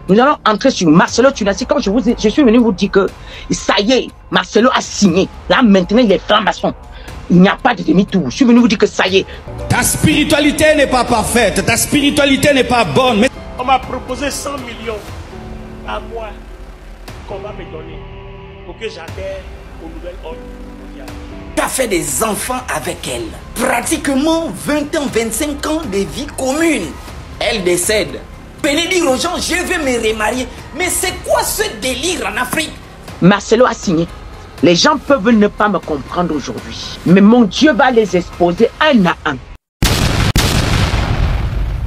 Nous allons entrer sur Marcelo Tunassi. Comme je suis venu vous dire que ça y est, Marcelo a signé. Là, maintenant, il est franc-maçon. Il n'y a pas de demi-tour. Je suis venu vous dire que ça y est. Ta spiritualité n'est pas parfaite. Ta spiritualité n'est pas bonne. Mais... On m'a proposé 100 millions à moi qu'on va me donner pour que j'adhère au nouvel ordre mondial. Tu as fait des enfants avec elle. Pratiquement 20 ans, 25 ans de vie commune. Elle décède. Venez dire aux gens, je vais me remarier. Mais c'est quoi ce délire en Afrique? Marcelo a signé. Les gens peuvent ne pas me comprendre aujourd'hui. Mais mon Dieu va les exposer un à un.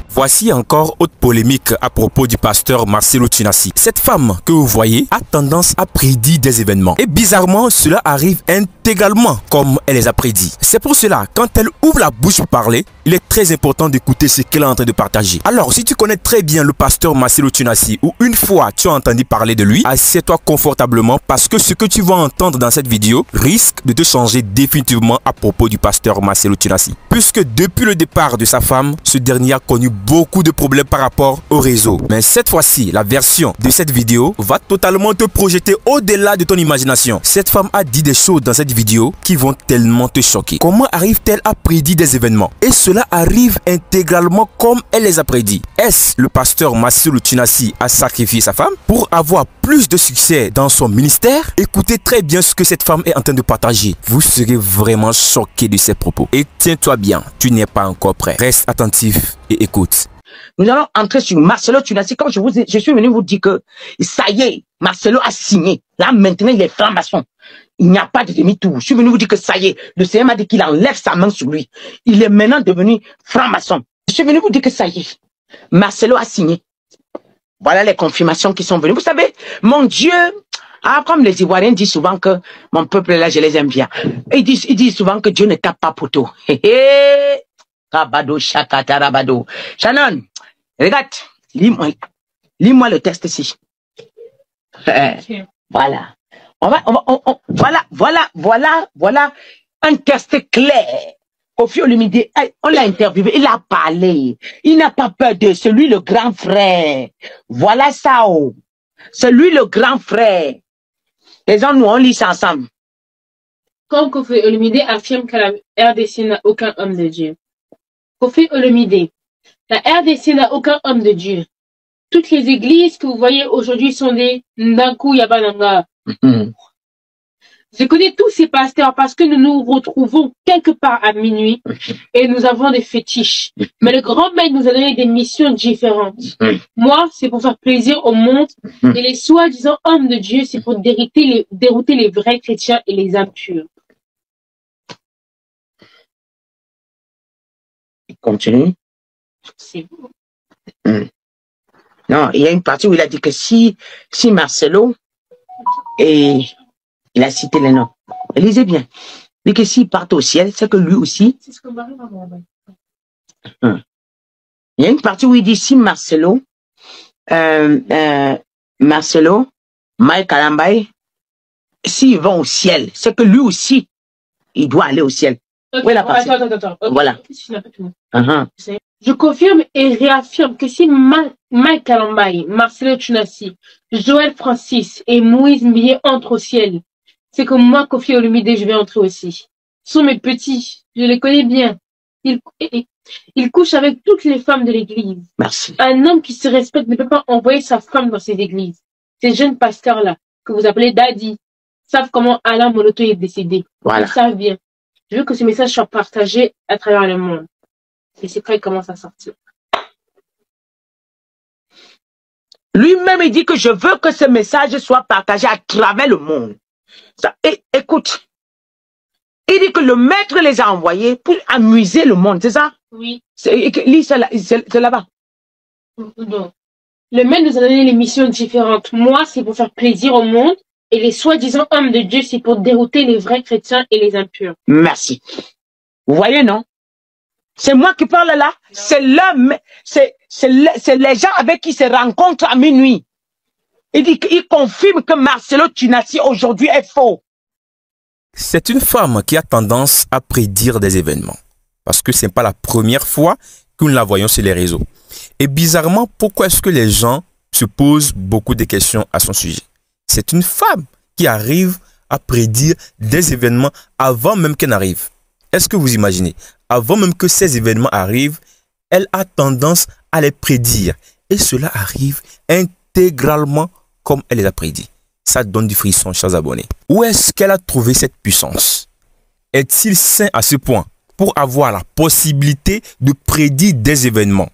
Voici encore autre polémique à propos du pasteur Marcelo Tunassi. Cette femme que vous voyez a tendance à prédire des événements. Et bizarrement, cela arrive intégralement comme elle les a prédits. C'est pour cela, quand elle ouvre la bouche pour parler, il est très important d'écouter ce qu'elle est en train de partager. Alors, si tu connais très bien le pasteur Marcelo Tunassi ou une fois tu as entendu parler de lui, assieds-toi confortablement parce que ce que tu vas entendre dans cette vidéo risque de te changer définitivement à propos du pasteur Marcelo Tunassi. Puisque depuis le départ de sa femme, ce dernier a connu beaucoup de problèmes par rapport au réseau. Mais cette fois-ci, la version de cette vidéo va totalement te projeter au-delà de ton imagination. Cette femme a dit des choses dans cette vidéo qui vont tellement te choquer. Comment arrive-t-elle à prédire des événements? Et cela arrive intégralement comme elle les a prédits. Est-ce le pasteur Marcelo Tunassi a sacrifié sa femme pour avoir plus de succès dans son ministère? Écoutez très bien ce que cette femme est en train de partager. Vous serez vraiment choqué de ses propos. Et tiens-toi bien, tu n'es pas encore prêt. Reste attentif et écoute. Nous allons entrer sur Marcelo Tunassi. Comme je suis venu vous dire que ça y est, Marcelo a signé. Là, maintenant, il est franc-maçon. Il n'y a pas de demi-tour. Je suis venu vous dire que ça y est. Le Seigneur m'a dit qu'il enlève sa main sur lui. Il est maintenant devenu franc-maçon. Je suis venu vous dire que ça y est. Marcelo a signé. Voilà les confirmations qui sont venues. Vous savez, mon Dieu, comme les Ivoiriens disent souvent que mon peuple là, je les aime bien. Ils disent souvent que Dieu ne tape pas poteau. Rabado, Shakata, Rabado. Shannon, regarde, lis-moi le texte ici. Voilà. Voilà un texte clair. Koffi Olomide, on l'a interviewé, il a parlé. Il n'a pas peur de celui le grand frère. Voilà ça, oh. Celui le grand frère. Les gens, nous, on lit ça ensemble. Comme Koffi Olomide affirme que la RDC n'a aucun homme de Dieu. Koffi Olomide, la RDC n'a aucun homme de Dieu. Toutes les églises que vous voyez aujourd'hui sont des Ndankou Yabananga. Je connais tous ces pasteurs parce que nous nous retrouvons quelque part à minuit et nous avons des fétiches. Mais le grand maître nous a donné des missions différentes. Moi, c'est pour faire plaisir au monde et les soi-disant hommes de Dieu, c'est pour dérouter les vrais chrétiens et les impurs. Continue. C'est vous. Non, il y a une partie où il a dit que si Marcelo, et il a cité les noms. Lisez bien. Il dit que s'il part au ciel, c'est que lui aussi. C'est ce qu'on va voir. Il y a une partie où il dit si Marcelo, Mike Kalambay, s'ils vont au ciel, c'est que lui aussi, il doit aller au ciel. Okay. Oui, la partie. Attends. Okay. Voilà. Je confirme et réaffirme que si Mike Kalambay, Marcelo Tunassi, Joël Francis et Moïse Millet entrent au ciel, c'est que moi, Koffi Olomide, je vais entrer aussi. Ce sont mes petits, je les connais bien. Ils couchent avec toutes les femmes de l'église. Merci. Un homme qui se respecte ne peut pas envoyer sa femme dans ces églises. Ces jeunes pasteurs-là, que vous appelez Daddy, savent comment Alain Moloto est décédé. Voilà. Ils savent bien. Je veux que ce message soit partagé à travers le monde. Et c'est quand il commence à sortir. Lui-même, il dit que je veux que ce message soit partagé à travers le monde. Ça, écoute, il dit que le maître les a envoyés pour amuser le monde, c'est ça? Oui. C'est là-bas. Non. Le maître nous a donné des missions différentes. Moi, c'est pour faire plaisir au monde. Et les soi-disant hommes de Dieu, c'est pour dérouter les vrais chrétiens et les impurs. Merci. Vous voyez, non? C'est moi qui parle là. C'est l'homme, c'est les gens avec qui se rencontrent à minuit. Il confirme que Marcelo Tunassi aujourd'hui est faux. C'est une femme qui a tendance à prédire des événements. Parce que ce n'est pas la première fois que nous la voyons sur les réseaux. Et bizarrement, pourquoi est-ce que les gens se pose beaucoup de questions à son sujet. C'est une femme qui arrive à prédire des événements avant même qu'elle n'arrive. Est-ce que vous imaginez? Avant même que ces événements arrivent, elle a tendance à les prédire. Et cela arrive intégralement comme elle les a prédit. Ça donne du frisson, chers abonnés. Où est-ce qu'elle a trouvé cette puissance? Est-il sain à ce point pour avoir la possibilité de prédire des événements,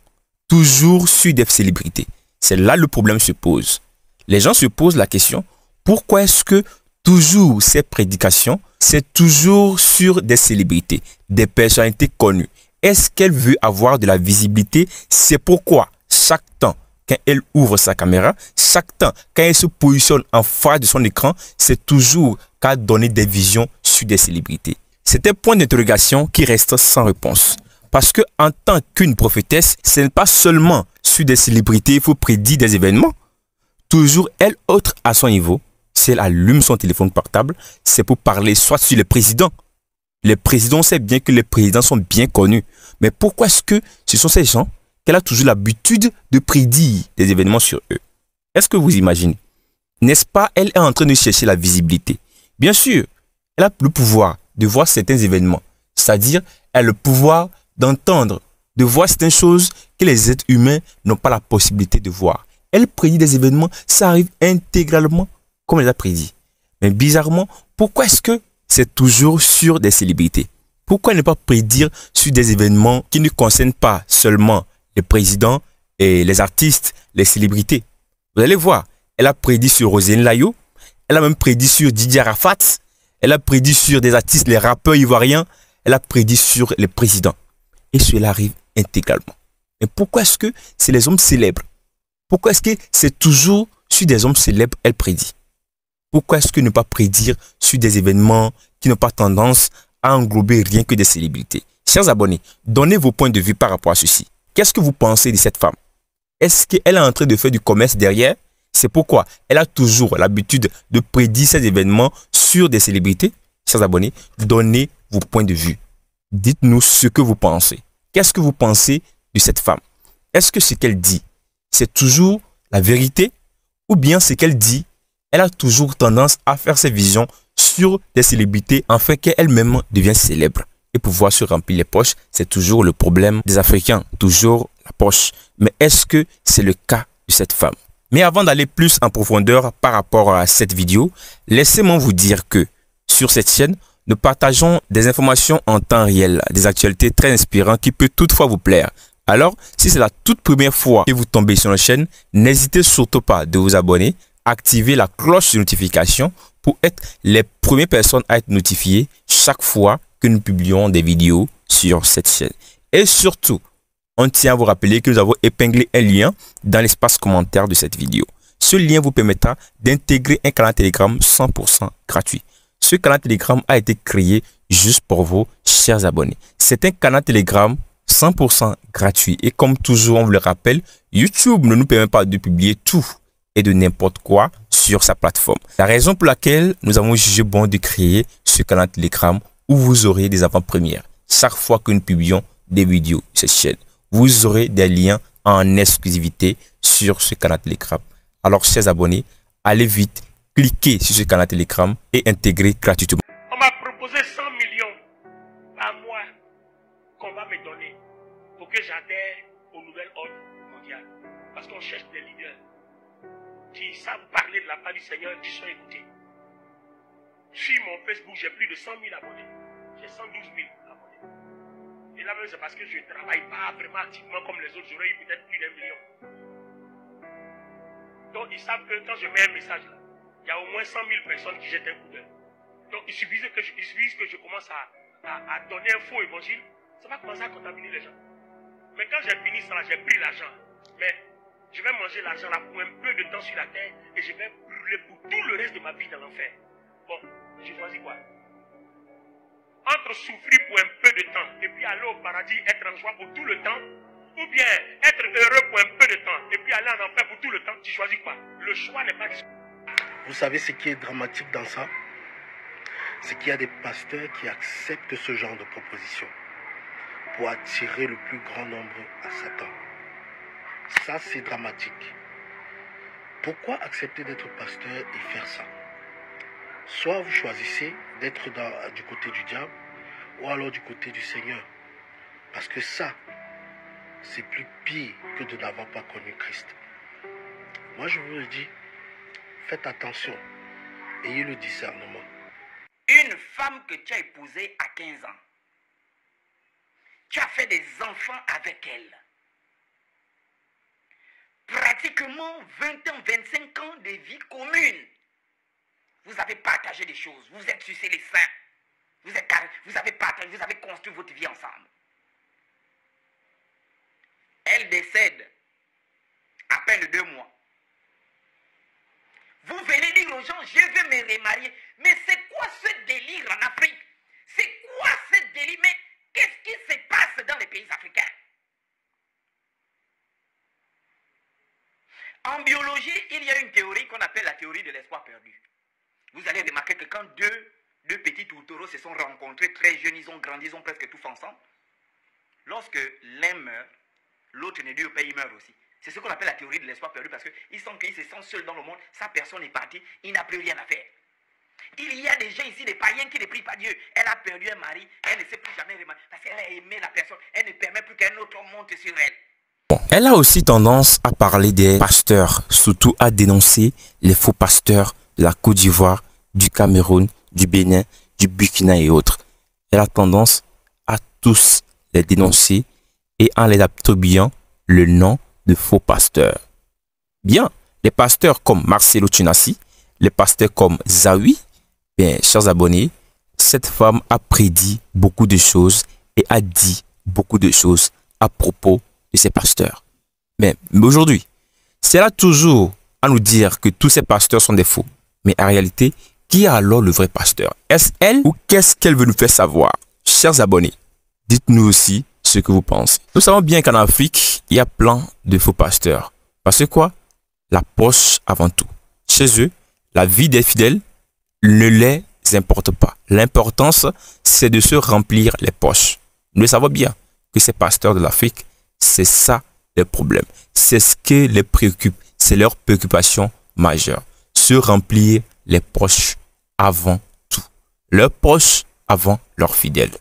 toujours sur des célébrités? C'est là le problème se pose. Les gens se posent la question, pourquoi est-ce que toujours ces prédications, c'est toujours sur des célébrités, des personnalités connues? Est-ce qu'elle veut avoir de la visibilité? C'est pourquoi chaque temps, quand elle ouvre sa caméra, chaque temps, quand elle se positionne en face de son écran, c'est toujours qu'à donner des visions sur des célébrités. C'est un point d'interrogation qui reste sans réponse. Parce que en tant qu'une prophétesse, ce n'est pas seulement sur des célébrités, il faut prédire des événements. Toujours elle autre à son niveau, si elle allume son téléphone portable, c'est pour parler soit sur les présidents. Les présidents, on sait bien que les présidents sont bien connus. Mais pourquoi est-ce que ce sont ces gens qu'elle a toujours l'habitude de prédire des événements sur eux? Est-ce que vous imaginez? N'est-ce pas, elle est en train de chercher la visibilité. Bien sûr, elle a le pouvoir de voir certains événements. C'est-à-dire, elle a le pouvoir d'entendre, de voir certaines choses que les êtres humains n'ont pas la possibilité de voir. Elle prédit des événements, ça arrive intégralement comme elle a prédit. Mais bizarrement, pourquoi est-ce que c'est toujours sur des célébrités? Pourquoi ne pas prédire sur des événements qui ne concernent pas seulement les présidents et les artistes, les célébrités? Vous allez voir, elle a prédit sur Roselyne Layo, elle a même prédit sur Didier Arafat, elle a prédit sur des artistes, les rappeurs ivoiriens, elle a prédit sur les présidents. Et cela arrive intégralement. Mais pourquoi est-ce que c'est les hommes célèbres? Pourquoi est-ce que c'est toujours sur des hommes célèbres elle prédit? Pourquoi est-ce que ne pas prédire sur des événements qui n'ont pas tendance à englober rien que des célébrités? Chers abonnés, donnez vos points de vue par rapport à ceci. Qu'est-ce que vous pensez de cette femme? Est-ce qu'elle est en train de faire du commerce derrière? C'est pourquoi elle a toujours l'habitude de prédire ces événements sur des célébrités. Chers abonnés, donnez vos points de vue. Dites-nous ce que vous pensez. Qu'est-ce que vous pensez de cette femme? Est-ce que ce qu'elle dit, c'est toujours la vérité? Ou bien ce qu'elle dit, elle a toujours tendance à faire ses visions sur des célébrités afin qu'elle-même devienne célèbre et pouvoir se remplir les poches? C'est toujours le problème des Africains, toujours la poche. Mais est-ce que c'est le cas de cette femme? Mais avant d'aller plus en profondeur par rapport à cette vidéo, laissez-moi vous dire que sur cette chaîne, nous partageons des informations en temps réel, des actualités très inspirantes qui peuvent toutefois vous plaire. Alors, si c'est la toute première fois que vous tombez sur la chaîne, n'hésitez surtout pas de vous abonner, activer la cloche de notification pour être les premières personnes à être notifiées chaque fois que nous publions des vidéos sur cette chaîne. Et surtout, on tient à vous rappeler que nous avons épinglé un lien dans l'espace commentaire de cette vidéo. Ce lien vous permettra d'intégrer un canal Telegram 100% gratuit. Ce canal Telegram a été créé juste pour vous, chers abonnés. C'est un canal Telegram 100% gratuit. Et comme toujours, on vous le rappelle, YouTube ne nous permet pas de publier tout et de n'importe quoi sur sa plateforme. La raison pour laquelle nous avons jugé bon de créer ce canal Telegram où vous aurez des avant-premières. Chaque fois que nous publions des vidéos sur cette chaîne, vous aurez des liens en exclusivité sur ce canal Telegram. Alors, chers abonnés, allez vite, cliquez sur ce canal Telegram et intégrez gratuitement. On m'a proposé 100 millions par mois qu'on va me donner pour que j'adhère au nouvel ordre mondial. Parce qu'on cherche des leaders qui savent parler de la part du Seigneur, qui sont écoutés. Sur mon Facebook, j'ai plus de 100 000 abonnés. J'ai 112 000 abonnés. Et là même, c'est parce que je ne travaille pas vraiment activement comme les autres. J'aurais eu peut-être plus d'1 million. Donc, ils savent que quand je mets un message là, il y a au moins 100 000 personnes qui jettent un coup d'œil. Donc, il suffit que je commence à donner un faux évangile, ça va commencer à contaminer les gens. Mais quand j'ai fini ça, j'ai pris l'argent. Mais je vais manger l'argent là pour un peu de temps sur la terre et je vais brûler pour tout le reste de ma vie dans l'enfer. Bon, j'ai choisi quoi? Entre souffrir pour un peu de temps et puis aller au paradis, être en joie pour tout le temps, ou bien être heureux pour un peu de temps et puis aller en enfer pour tout le temps, tu choisis quoi? Le choix n'est pas discuté. Vous savez ce qui est dramatique dans ça? C'est qu'il y a des pasteurs qui acceptent ce genre de proposition pour attirer le plus grand nombre à Satan. Ça, c'est dramatique. Pourquoi accepter d'être pasteur et faire ça? Soit vous choisissez d'être du côté du diable ou alors du côté du Seigneur. Parce que ça, c'est plus pire que de n'avoir pas connu Christ. Moi, je vous le dis, faites attention. Ayez le discernement. Une femme que tu as épousée à 15 ans, tu as fait des enfants avec elle. Pratiquement 20 ans, 25 ans de vie commune. Vous avez partagé des choses, vous êtes sucé les seins. Vous avez partagé, vous avez construit votre vie ensemble. Elle décède à peine de 2 mois. Vous venez dire aux gens, je veux me remarier. Mais c'est quoi ce délire en Afrique? C'est quoi ce délire? Mais qu'est-ce qui se passe dans les pays africains? En biologie, il y a une théorie qu'on appelle la théorie de l'espoir perdu. Vous allez remarquer que quand deux petits tourtereaux se sont rencontrés très jeunes, ils ont grandi, ils ont presque tout fait ensemble. Lorsque l'un meurt, l'autre ne dure pas, il meurt aussi. C'est ce qu'on appelle la théorie de l'espoir perdu parce qu'ils sentent qu'ils se sentent seuls dans le monde, sa personne est partie, il n'a plus rien à faire. Il y a des gens ici, des païens qui ne prient pas Dieu. Elle a perdu un mari, elle ne sait plus jamais remarier parce qu'elle a aimé la personne, elle ne permet plus qu'un autre monte sur elle. Elle a aussi tendance à parler des pasteurs, surtout à dénoncer les faux pasteurs de la Côte d'Ivoire, du Cameroun, du Bénin, du Burkina et autres. Elle a tendance à tous les dénoncer et en les attribuant le nom de faux pasteurs. Bien, les pasteurs comme Marcelo Tchinassi, les pasteurs comme Zawi, bien, chers abonnés, cette femme a prédit beaucoup de choses et a dit beaucoup de choses à propos de ces pasteurs. Mais aujourd'hui, c'est là toujours à nous dire que tous ces pasteurs sont des faux. Mais en réalité, qui est alors le vrai pasteur? Est-ce elle ou qu'est-ce qu'elle veut nous faire savoir? Chers abonnés, dites-nous aussi ce que vous pensez. Nous savons bien qu'en Afrique, il y a plein de faux pasteurs. Parce que quoi? La poche avant tout. Chez eux, la vie des fidèles ne les importe pas. L'importance, c'est de se remplir les poches. Nous savons bien que ces pasteurs de l'Afrique, c'est ça le problème. C'est ce qui les préoccupe. C'est leur préoccupation majeure. Se remplir les poches avant tout. Leurs poches avant leurs fidèles.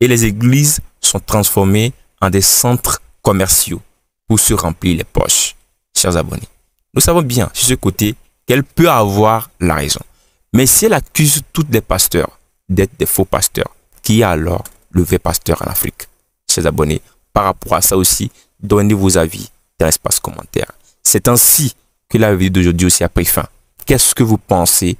Et les églises sont transformées en des centres commerciaux pour se remplir les poches. Chers abonnés, nous savons bien sur ce côté qu'elle peut avoir la raison. Mais si elle accuse tous les pasteurs d'être des faux pasteurs, qui est alors le vrai pasteur en Afrique? Chers abonnés, par rapport à ça aussi, donnez vos avis dans l'espace commentaire. C'est ainsi que la vidéo d'aujourd'hui aussi a pris fin. Qu'est-ce que vous pensez